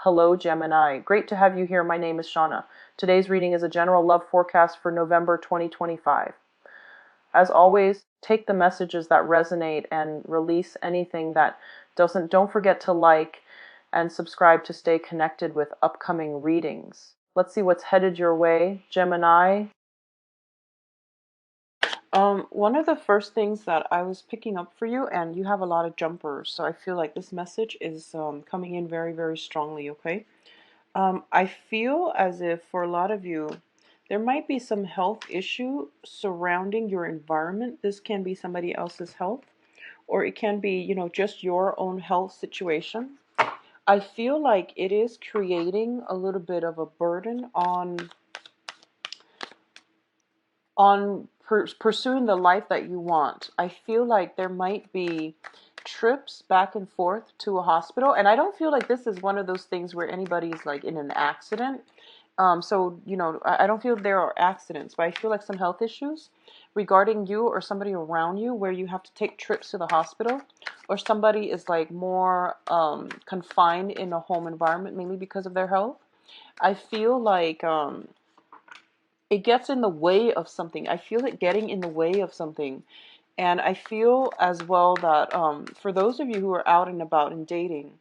Hello, Gemini. Great to have you here. My name is Shauna. Today's reading is a general love forecast for November 2025. As always, take the messages that resonate and release anything that doesn't. Don't forget to like and subscribe to stay connected with upcoming readings. Let's see what's headed your way, Gemini. One of the first things that I was picking up for you, and you have a lot of jumpers, so I feel like this message is coming in very, very strongly, okay? I feel as if for a lot of you, there might be some health issue surrounding your environment. This can be somebody else's health, or it can be, just your own health situation. I feel like it is creating a little bit of a burden on pursuing the life that you want. I feel like there might be trips back and forth to a hospital, and I don't feel like this is one of those things where anybody's like in an accident. I don't feel there are accidents, but I feel like some health issues regarding you or somebody around you where you have to take trips to the hospital, or somebody is like more confined in a home environment mainly because of their health. I feel like it gets in the way of something. I feel it getting in the way of something. And I feel as well that for those of you who are out and about and dating,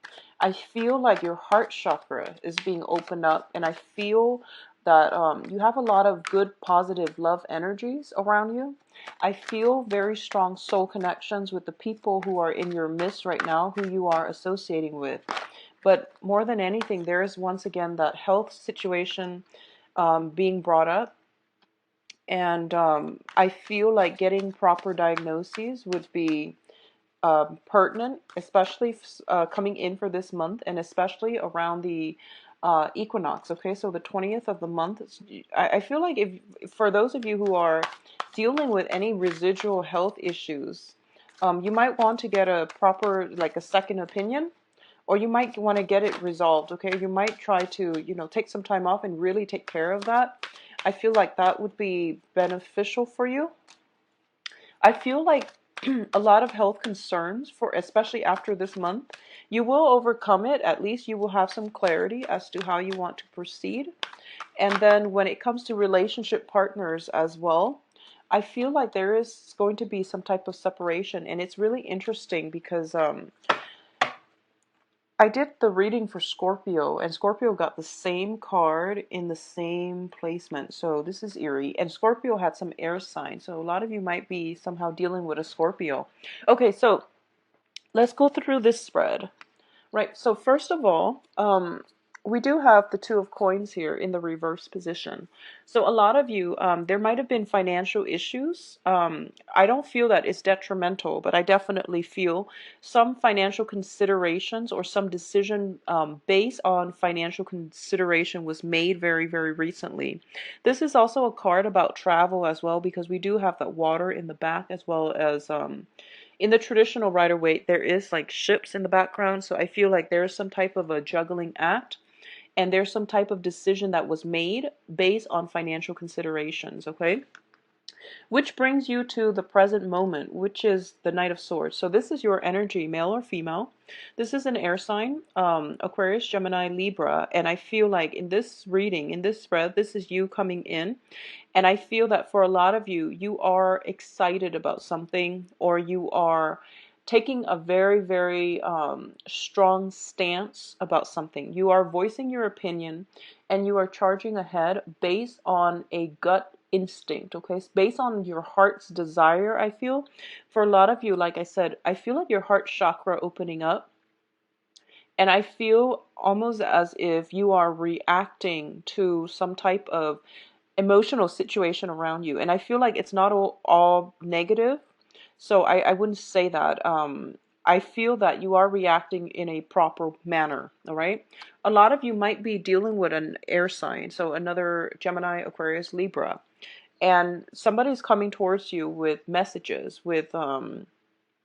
I feel like your heart chakra is being opened up. And I feel that you have a lot of good, positive love energies around you. I feel very strong soul connections with the people who are in your midst right now, who you are associating with. But more than anything, there is once again that health situation being brought up. And I feel like getting proper diagnoses would be pertinent, especially coming in for this month, and especially around the equinox. Okay, so the 20th of the month. I feel like if for those of you who are dealing with any residual health issues, you might want to get a proper, like a second opinion, or you might want to get it resolved. Okay, you might try to, take some time off and really take care of that. I feel like that would be beneficial for you. I feel like a lot of health concerns, for especially after this month, you will overcome it. At least you will have some clarity as to how you want to proceed. And then when it comes to relationship partners as well, I feel like there is going to be some type of separation. And it's really interesting because I did the reading for Scorpio, and Scorpio got the same card in the same placement. So this is eerie. And Scorpio had some air signs. So a lot of you might be somehow dealing with a Scorpio. Okay, so let's go through this spread. Right, so first of all, we do have the Two of Coins here in the reverse position. So a lot of you, there might have been financial issues. I don't feel that it's detrimental, but I definitely feel some financial considerations or some decision based on financial consideration was made very, very recently. This is also a card about travel as well, because we do have that water in the back, as well as in the traditional Rider-Waite, there is like ships in the background, so I feel like there's some type of a juggling act, and there's some type of decision that was made based on financial considerations, okay? Which brings you to the present moment, which is the Knight of Swords. So this is your energy, male or female. This is an air sign, Aquarius, Gemini, Libra, and I feel like in this reading, in this spread, this is you coming in. And I feel that for a lot of you, you are excited about something, or you are taking a very, very strong stance about something. You are voicing your opinion, and you are charging ahead based on a gut instinct, okay? It's based on your heart's desire, I feel. For a lot of you, like I said, I feel like your heart chakra opening up. And I feel almost as if you are reacting to some type of emotional situation around you. And I feel like it's not all negative. So I wouldn't say that. I feel that you are reacting in a proper manner, all right? A lot of you might be dealing with an air sign, so another Gemini, Aquarius, Libra. And somebody's coming towards you with messages, with a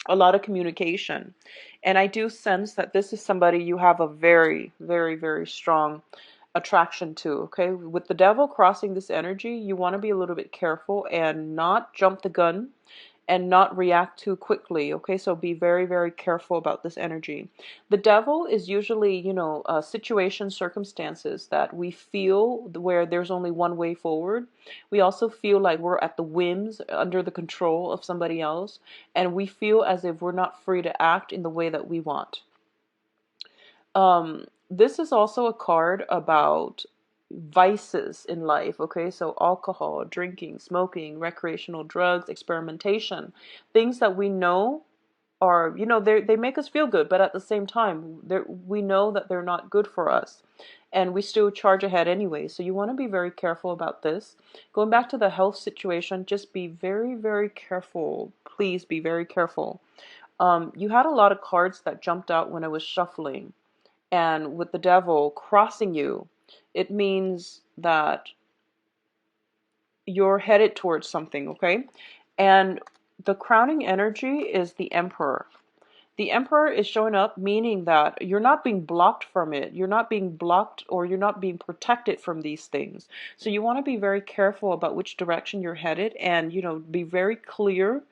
lot of communication. And I do sense that this is somebody you have a very, very, very strong attraction to, okay? With the devil crossing this energy, you want to be a little bit careful and not jump the gun and not react too quickly. Okay, so be very, very careful about this energy. The devil is usually, situations, circumstances that we feel where there's only one way forward. We also feel like we're at the whims, under the control of somebody else, and we feel as if we're not free to act in the way that we want. This is also a card about vices in life, okay? So alcohol, drinking, smoking, recreational drugs, experimentation, things that we know are, they make us feel good, but at the same time, we know that they're not good for us. And we still charge ahead anyway. So you want to be very careful about this. Going back to the health situation, just be very, very careful. Please be very careful. You had a lot of cards that jumped out when I was shuffling. And with the devil crossing you, it means that you're headed towards something, okay? And the crowning energy is the Emperor. The Emperor is showing up, meaning that you're not being blocked from it. You're not being blocked, or you're not being protected from these things. So you want to be very careful about which direction you're headed, and, be very clear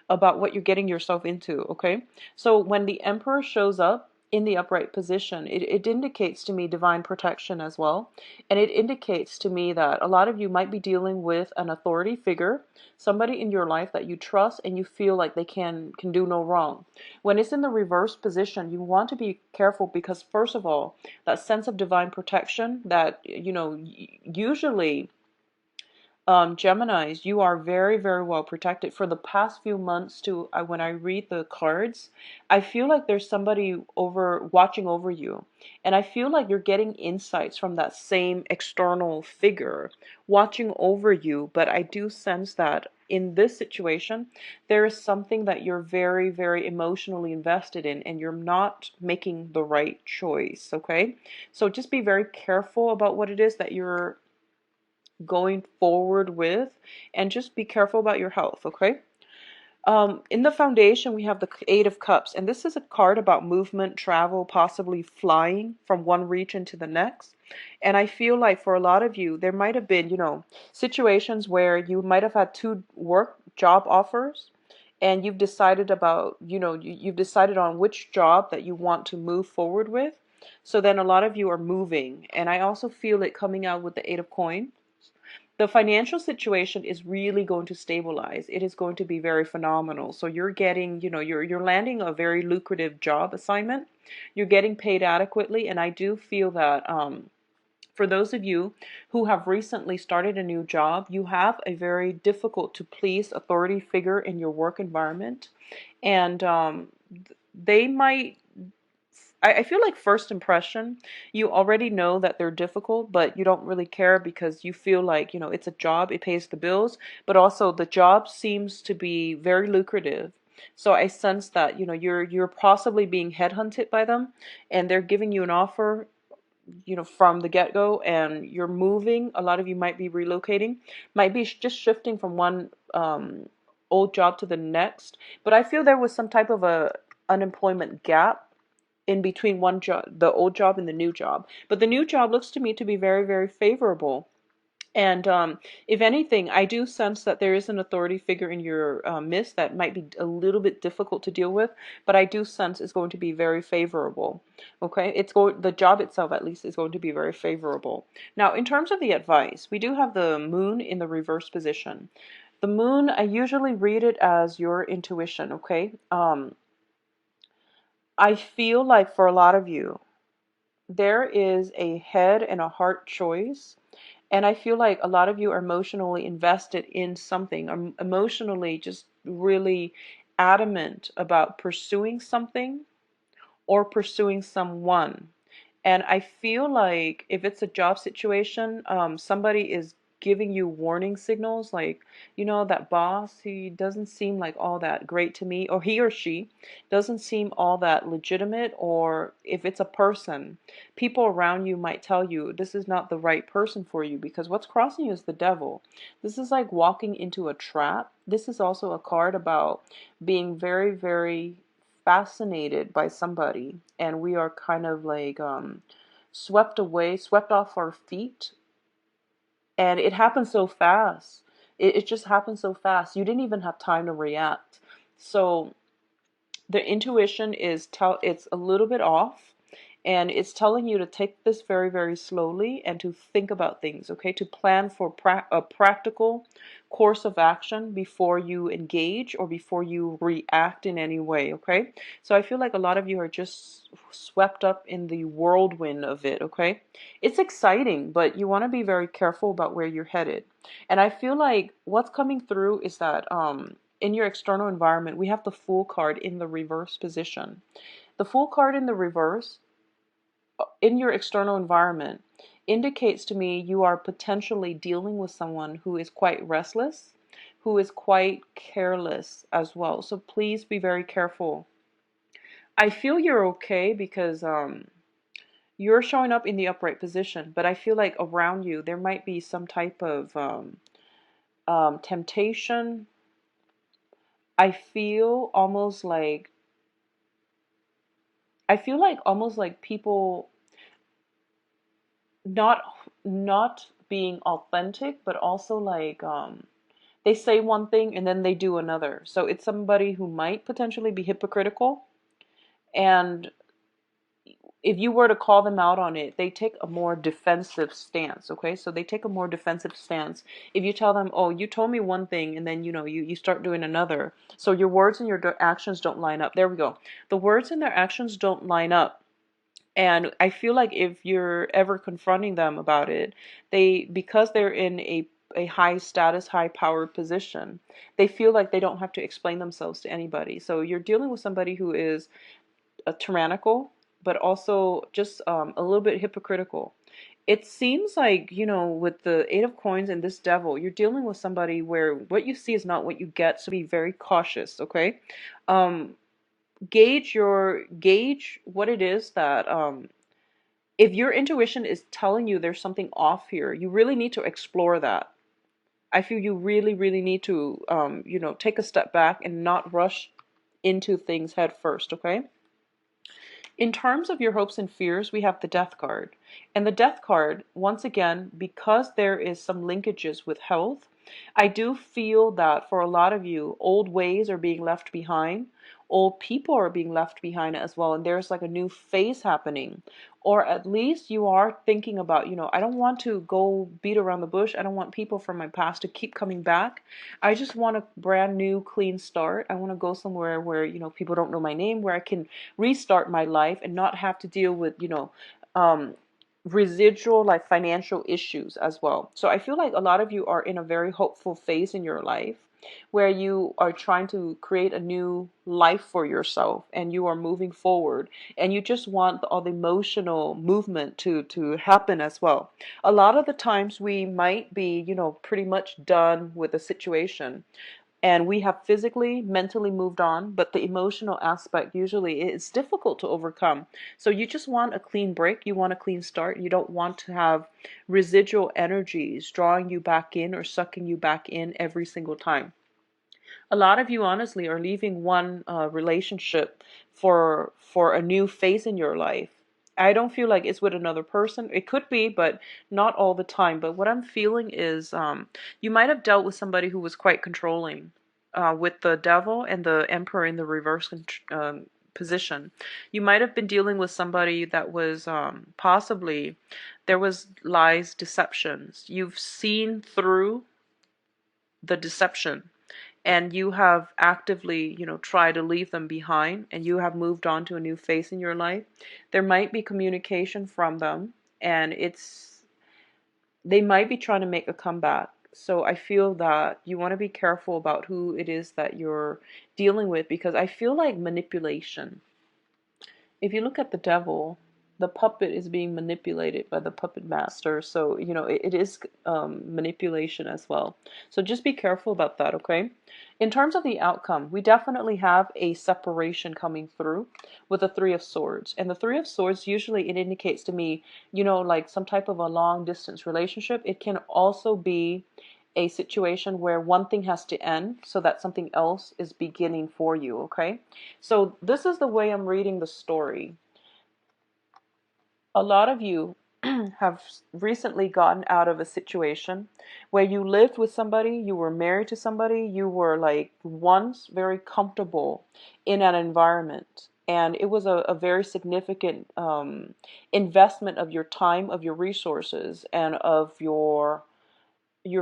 about what you're getting yourself into, okay? So when the Emperor shows up in the upright position, it indicates to me divine protection as well. And it indicates to me that a lot of you might be dealing with an authority figure, somebody in your life that you trust and you feel like they can do no wrong. When it's in the reverse position, you want to be careful, because first of all, that sense of divine protection that, usually, Geminis, you are very, very well protected. For the past few months, to when I read the cards, I feel like there's somebody watching over you, and I feel like you're getting insights from that same external figure watching over you. But I do sense that in this situation, there is something that you're very, very emotionally invested in, and you're not making the right choice. Okay, so just be very careful about what it is that you're going forward with, and just be careful about your health, okay? In the foundation, we have the Eight of Cups, and this is a card about movement, travel, possibly flying from one region to the next. And I feel like for a lot of you, there might have been, situations where you might have had two job offers, and you've decided about, you've decided on which job that you want to move forward with. So then a lot of you are moving, and I also feel it coming out with the Eight of Coins. The financial situation is really going to stabilize. It is going to be very phenomenal. So you're getting, you're landing a very lucrative job assignment. You're getting paid adequately, and I do feel that for those of you who have recently started a new job, you have a very difficult to please authority figure in your work environment, and they might, I feel like first impression, you already know that they're difficult, but you don't really care because you feel like, it's a job, it pays the bills, but also the job seems to be very lucrative. So I sense that, you're possibly being headhunted by them, and they're giving you an offer, from the get-go, and you're moving. A lot of you might be relocating, might be just shifting from one old job to the next. But I feel there was some type of a unemployment gap in between one job, the old job and the new job. But the new job looks to me to be very, very favorable. And if anything, I do sense that there is an authority figure in your midst that might be a little bit difficult to deal with, but I do sense it's going to be very favorable. Okay, the job itself at least is going to be very favorable. Now, in terms of the advice, we do have the moon in the reverse position. The moon, I usually read it as your intuition. Okay, I feel like for a lot of you, there is a head and a heart choice. And I feel like a lot of you are emotionally invested in something, emotionally just really adamant about pursuing something or pursuing someone. And I feel like if it's a job situation, somebody is giving you warning signals, like, that boss, he doesn't seem like all that great to me, or he or she doesn't seem all that legitimate. Or if it's a person, people around you might tell you this is not the right person for you, because what's crossing you is the devil. This is like walking into a trap. This is also a card about being very, very fascinated by somebody, and we are kind of like swept away, swept off our feet, and it happens so fast. It just happened so fast. You didn't even have time to react. So the intuition is it's a little bit off, and it's telling you to take this very, very slowly and to think about things, okay? To plan for a practical course of action before you engage or before you react in any way, okay? So I feel like a lot of you are just swept up in the whirlwind of it, okay? It's exciting, but you want to be very careful about where you're headed. And I feel like what's coming through is that in your external environment, we have the Fool card in the reverse position. The Fool card in the reverse in your external environment indicates to me you are potentially dealing with someone who is quite restless, who is quite careless as well. So please be very careful. I feel you're okay because you're showing up in the upright position, but I feel like around you there might be some type of temptation. I feel almost like almost like people not not being authentic, but also like they say one thing and then they do another. So it's somebody who might potentially be hypocritical, and if you were to call them out on it, they take a more defensive stance, okay? So they take a more defensive stance. If you tell them, oh, you told me one thing, and then, you start doing another. So your words and your actions don't line up. There we go. The words and their actions don't line up. And I feel like if you're ever confronting them about it, because they're in a high status, high power position, they feel like they don't have to explain themselves to anybody. So you're dealing with somebody who is tyrannical, but also just a little bit hypocritical. It seems like, with the Eight of Coins and this Devil, you're dealing with somebody where what you see is not what you get. So be very cautious, okay? Um, gauge what it is that if your intuition is telling you there's something off here, you really need to explore that. I feel you really, really need to take a step back and not rush into things head first, okay? In terms of your hopes and fears, we have the Death card. And the Death card, once again, because there is some linkages with health, I do feel that for a lot of you, old ways are being left behind. Old people are being left behind as well. And there's like a new phase happening. Or at least you are thinking about, I don't want to go beat around the bush. I don't want people from my past to keep coming back. I just want a brand new, clean start. I want to go somewhere where, people don't know my name, where I can restart my life and not have to deal with, um, residual like financial issues as well. So I feel like a lot of you are in a very hopeful phase in your life where you are trying to create a new life for yourself and you are moving forward and you just want all the emotional movement to happen as well. A lot of the times we might be, pretty much done with a situation and we have physically, mentally moved on, but the emotional aspect usually is difficult to overcome. So you just want a clean break, you want a clean start. You don't want to have residual energies drawing you back in or sucking you back in every single time. A lot of you honestly are leaving one relationship for a new phase in your life. I don't feel like it's with another person. It could be, but not all the time. But what I'm feeling is you might have dealt with somebody who was quite controlling with the Devil and the Emperor in the reverse position. You might have been dealing with somebody that was possibly there was lies, deceptions. You've seen through the deception and you have actively, tried to leave them behind and you have moved on to a new phase in your life. There might be communication from them and they might be trying to make a comeback. So I feel that you want to be careful about who it is that you're dealing with because I feel like manipulation. If you look at the Devil, the puppet is being manipulated by the puppet master. So, it is manipulation as well. So just be careful about that, okay? In terms of the outcome, we definitely have a separation coming through with the Three of Swords. And the Three of Swords, usually it indicates to me, like some type of a long distance relationship. It can also be a situation where one thing has to end so that something else is beginning for you, okay? So this is the way I'm reading the story. A lot of you have recently gotten out of a situation where you lived with somebody, you were married to somebody, you were like once very comfortable in an environment. And it was a very significant investment of your time, of your resources, and of your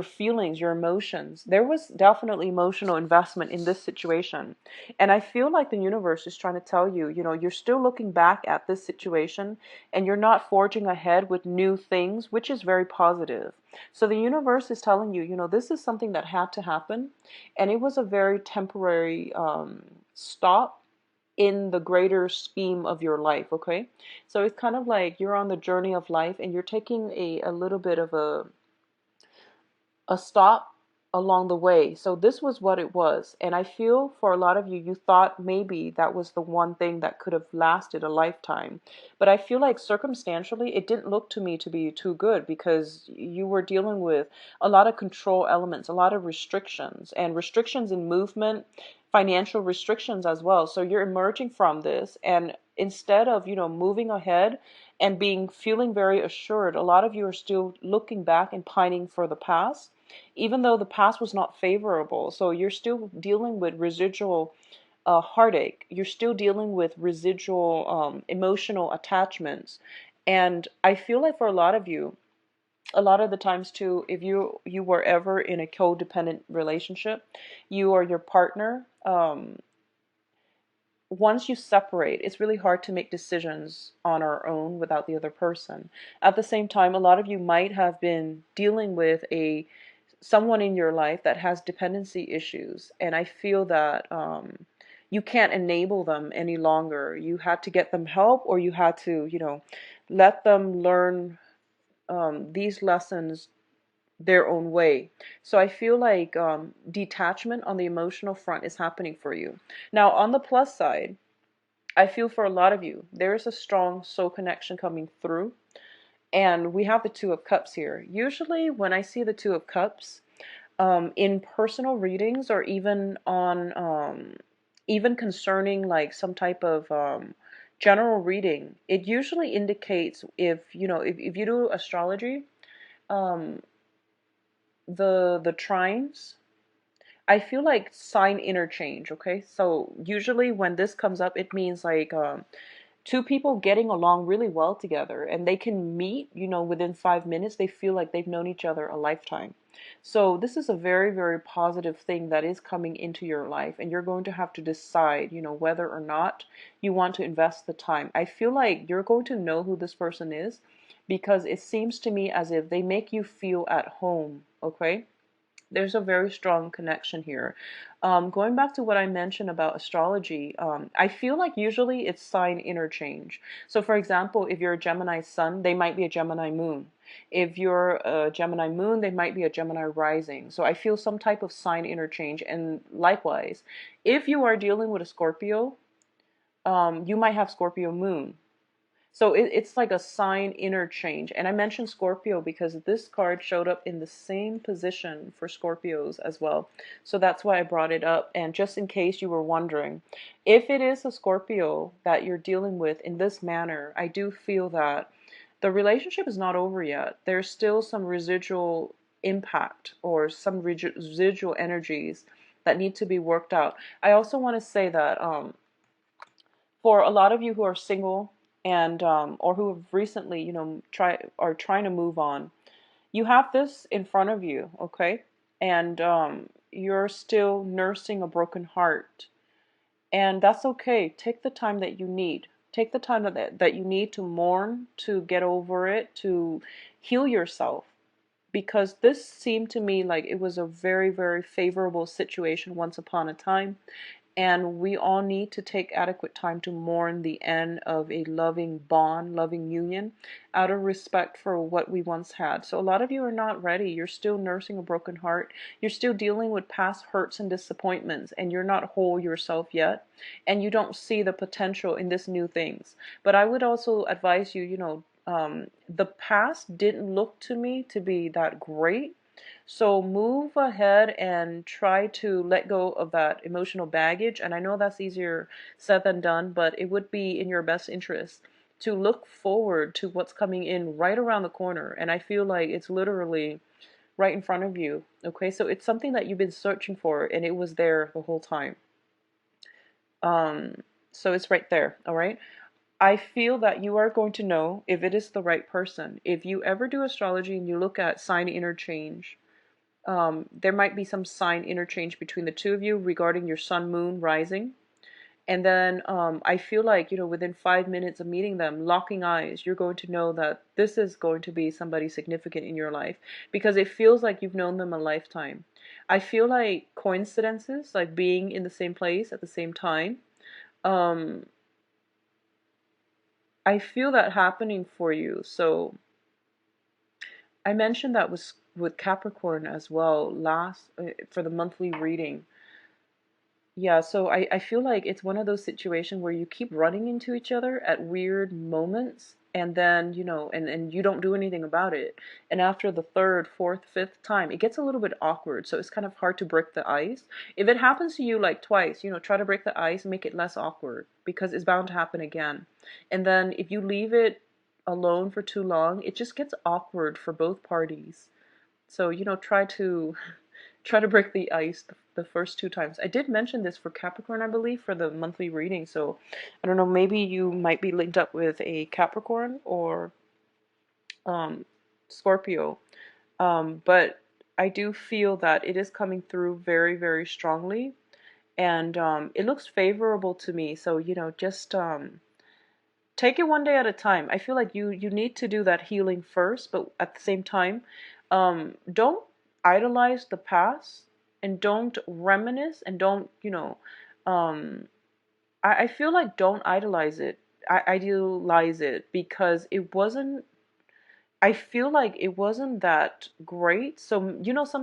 feelings, your emotions. There was definitely emotional investment in this situation. And I feel like the universe is trying to tell you, you're still looking back at this situation and you're not forging ahead with new things, which is very positive. So the universe is telling you, this is something that had to happen. And it was a very temporary stop in the greater scheme of your life, okay? So it's kind of like you're on the journey of life and you're taking a little bit of a stop along the way. So this was what it was. And I feel for a lot of you, you thought maybe that was the one thing that could have lasted a lifetime. But I feel like circumstantially, it didn't look to me to be too good because you were dealing with a lot of control elements, a lot of restrictions, and restrictions in movement, financial restrictions as well. So you're emerging from this, and instead of, moving ahead and feeling very assured, a lot of you are still looking back and pining for the past, even though the past was not favorable. So you're still dealing with residual heartache. You're still dealing with residual emotional attachments. And I feel like for a lot of you, a lot of the times too, if you were ever in a codependent relationship, you or your partner, once you separate, it's really hard to make decisions on our own without the other person. At the same time, a lot of you might have been dealing with a someone in your life that has dependency issues, and I feel that you can't enable them any longer. You had to get them help, or you had to, let them learn these lessons their own way. So I feel like detachment on the emotional front is happening for you. Now, on the plus side, I feel for a lot of you, there is a strong soul connection coming through. And we have the Two of Cups here. Usually when I see the Two of Cups, in personal readings or even on, even concerning like some type of general reading, it usually indicates if you do astrology, um, the trines, I feel like sign interchange, okay? So usually when this comes up, it means like two people getting along really well together and they can meet, within 5 minutes. They feel like they've known each other a lifetime. So this is a very, very positive thing that is coming into your life, and you're going to have to decide, whether or not you want to invest the time. I feel like you're going to know who this person is because it seems to me as if they make you feel at home, okay? There's a very strong connection here. Going back to what I mentioned about astrology, I feel like usually it's sign interchange. So, for example, if you're a Gemini sun, they might be a Gemini moon. If you're a Gemini moon, they might be a Gemini rising. So, I feel some type of sign interchange. And likewise, if you are dealing with a Scorpio, you might have Scorpio moon. So it's like a sign interchange. And I mentioned Scorpio because this card showed up in the same position for Scorpios as well. So that's why I brought it up. And just in case you were wondering, if it is a Scorpio that you're dealing with in this manner, I do feel that the relationship is not over yet. There's still some residual impact or some residual energies that need to be worked out. I also want to say that for a lot of you who are single and or who have recently, are trying to move on, you have this in front of you, okay? And you're still nursing a broken heart, and that's okay. Take the time that you need. Take the time that you need to mourn, to get over it, to heal yourself. Because this seemed to me like it was a very, very favorable situation once upon a time. And we all need to take adequate time to mourn the end of a loving bond, loving union, out of respect for what we once had. So a lot of you are not ready. You're still nursing a broken heart. You're still dealing with past hurts and disappointments, and you're not whole yourself yet. And you don't see the potential in this new things. But I would also advise you, the past didn't look to me to be that great. So move ahead and try to let go of that emotional baggage. And I know that's easier said than done, but it would be in your best interest to look forward to what's coming in right around the corner. And I feel like it's literally right in front of you. Okay, so it's something that you've been searching for, and it was there the whole time. Um, so it's right there. All right. I feel that you are going to know if it is the right person. If you ever do astrology and you look at sign interchange, there might be some sign interchange between the two of you regarding your sun, moon, rising. And then I feel like, within 5 minutes of meeting them, locking eyes, you're going to know that this is going to be somebody significant in your life because it feels like you've known them a lifetime. I feel like coincidences, like being in the same place at the same time, um, I feel that happening for you. So I mentioned that was with Capricorn as well last for the monthly reading. Yeah, so I feel like it's one of those situations where you keep running into each other at weird moments and then, and you don't do anything about it. And after the third, fourth, fifth time, it gets a little bit awkward. So it's kind of hard to break the ice. If it happens to you like twice, try to break the ice and make it less awkward because it's bound to happen again. And then if you leave it alone for too long, it just gets awkward for both parties. So, try to break the ice the first two times. I did mention this for Capricorn, I believe, for the monthly reading. So I don't know, maybe you might be linked up with a Capricorn or Scorpio. But I do feel that it is coming through very, very strongly. And it looks favorable to me. So, just take it one day at a time. I feel like you need to do that healing first, but at the same time, don't idolize the past and don't reminisce and don't, um, I feel like don't idolize it. Idealize it because it wasn't. I feel like it wasn't that great. So some